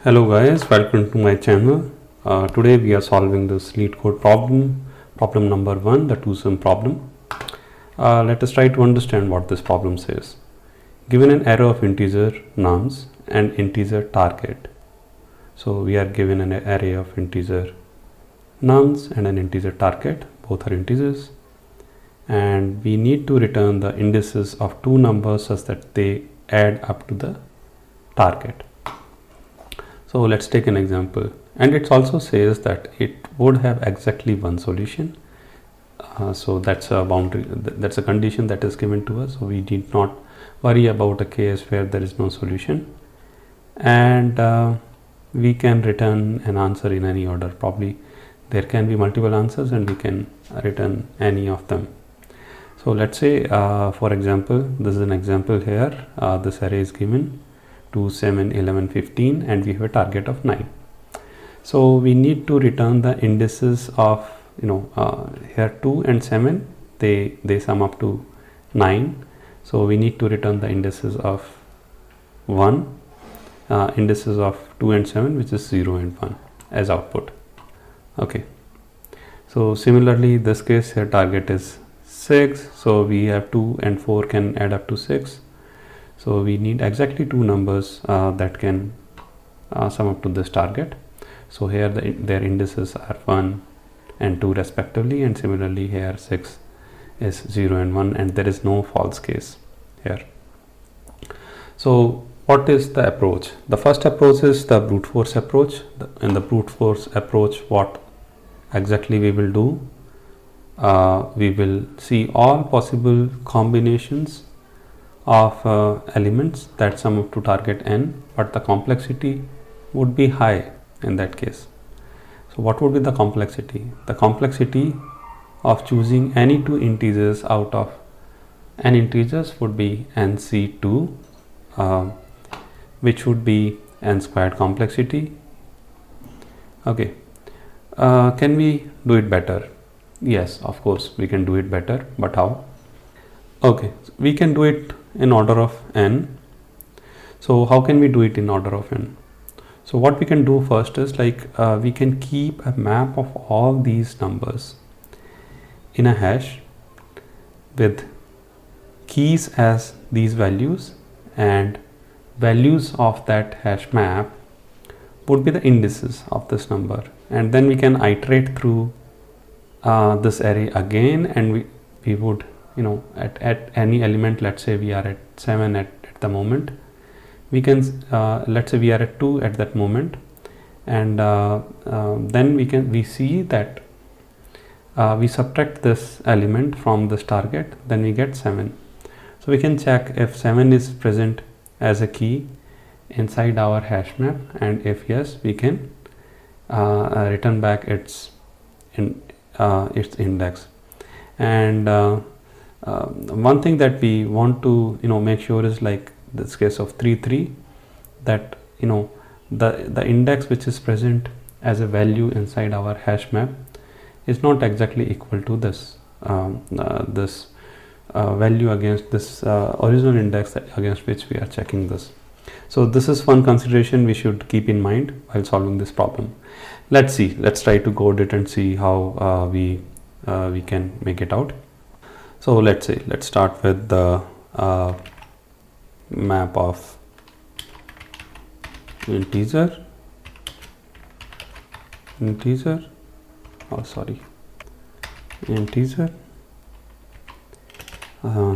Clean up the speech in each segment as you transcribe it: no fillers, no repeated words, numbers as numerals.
Hello guys, welcome to my channel. Today we are solving this Leetcode problem, problem number 1, the two sum problem. Let us try to understand what this problem says. Given an array of integer nums and integer target. So we are given an array of integer nums and an integer target, both are integers, and we need to return the indices of two numbers such that they add up to the target. So let's take an example, and it also says that it would have exactly one solution. So that's a boundary, that's a condition that is given to us. So we need not worry about a case where there is no solution, and we can return an answer in any order. Probably there can be multiple answers and we can return any of them. So let's say for example, this is an example here. This array is given 2, 7, 11, 15, and we have a target of 9. So we need to return the indices of, here 2 and 7, they sum up to 9. So we need to return the indices of 1, indices of 2 and 7, which is 0 and 1 as output. Okay. So similarly, this case here target is 6. So we have 2 and 4 can add up to 6. So we need exactly two numbers that can sum up to this target. So here their indices are 1 and 2 respectively, and similarly here 6 is 0 and 1, and there is no false case here. So what is the approach? The first approach is the brute force approach. In the brute force approach, what exactly we will do? We will see all possible combinations of elements that sum up to target n, but the complexity would be high in that case. So what would be the complexity? The complexity of choosing any two integers out of n integers would be nc2, which would be n squared complexity. Okay, can we do it better? Yes, of course we can do it better, but how? Okay, so we can do it in order of n. So how can we do it in order of n? So what we can do first is we can keep a map of all these numbers in a hash with keys as these values, and values of that hash map would be the indices of this number, and then we can iterate through this array again, and we would at any element, let's say we are at 7 at the moment, we can let's say we are at 2 at that moment, and then we see that we subtract this element from this target, then we get 7. So we can check if 7 is present as a key inside our hash map, and if yes, we can return back its index. And one thing that we want to make sure is, like this case of 3 3, that the index which is present as a value inside our hash map is not exactly equal to this this value against this original index against which we are checking this. So this is one consideration we should keep in mind while solving this problem. Let's try to code it and see how we can make it out. So let's start with the map of integer.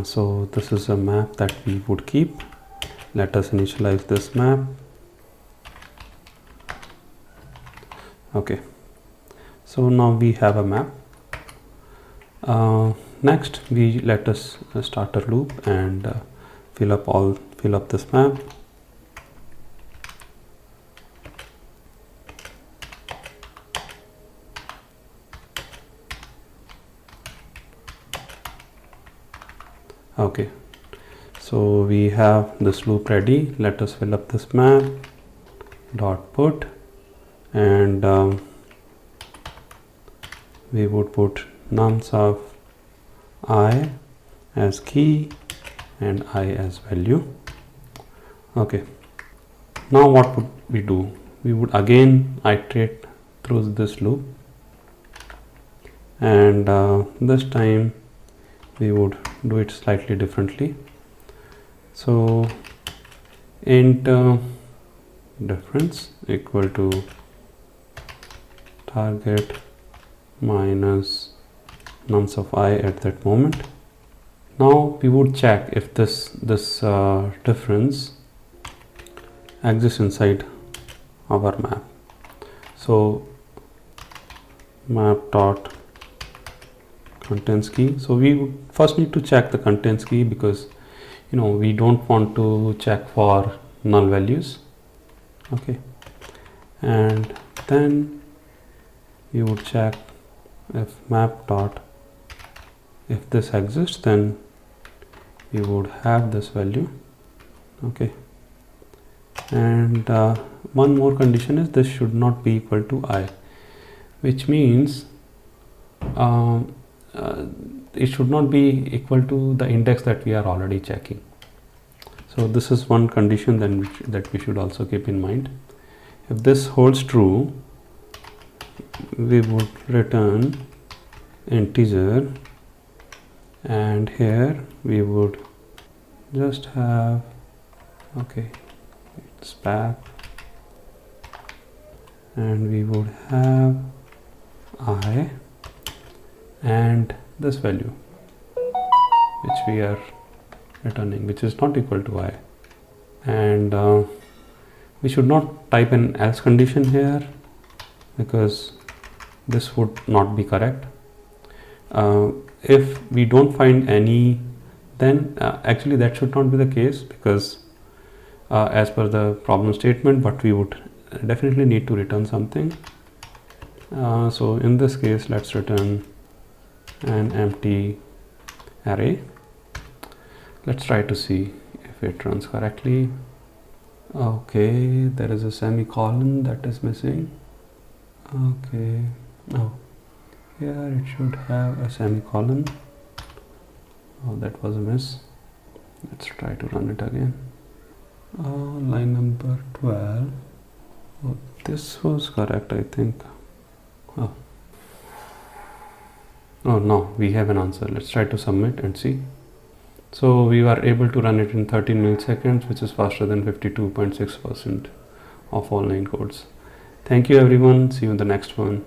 So this is a map that we would keep. Let us initialize this map. Okay, so now we have a map. Next, let us start a loop and fill up this map. Okay, so we have this loop ready. Let us fill up this map. Dot put, and we would put nums of I as key and I as value. Okay, now what would we do? we would again iterate through this loop, and this time we would do it slightly differently. So int difference equal to target minus nums of I at that moment. Now we would check if this difference exists inside our map. So map dot contents key. So we would first need to check the contents key, because we don't want to check for null values. Okay, and then we would check if map dot, if this exists, then we would have this value. Okay, and one more condition is this should not be equal to I, which means it should not be equal to the index that we are already checking. So this is one condition then that we should also keep in mind. If this holds true, we would return integer, and here we would just have, okay, it's back, and we would have I and this value which we are returning, which is not equal to I, and we should not type an else condition here, because this would not be correct. If we don't find any, then actually that should not be the case, because as per the problem statement, but we would definitely need to return something. So in this case, let's return an empty array. Let's try to see if it runs correctly. Okay, there is a semicolon that is missing. Okay, oh, here it should have a semicolon. Oh, that was a miss. Let's try to run it again. Line number 12. Oh, this was correct, I think. Oh no, we have an answer. Let's try to submit and see. So we were able to run it in 13 milliseconds, which is faster than 52.6% of all 9 codes. Thank you everyone. See you in the next one.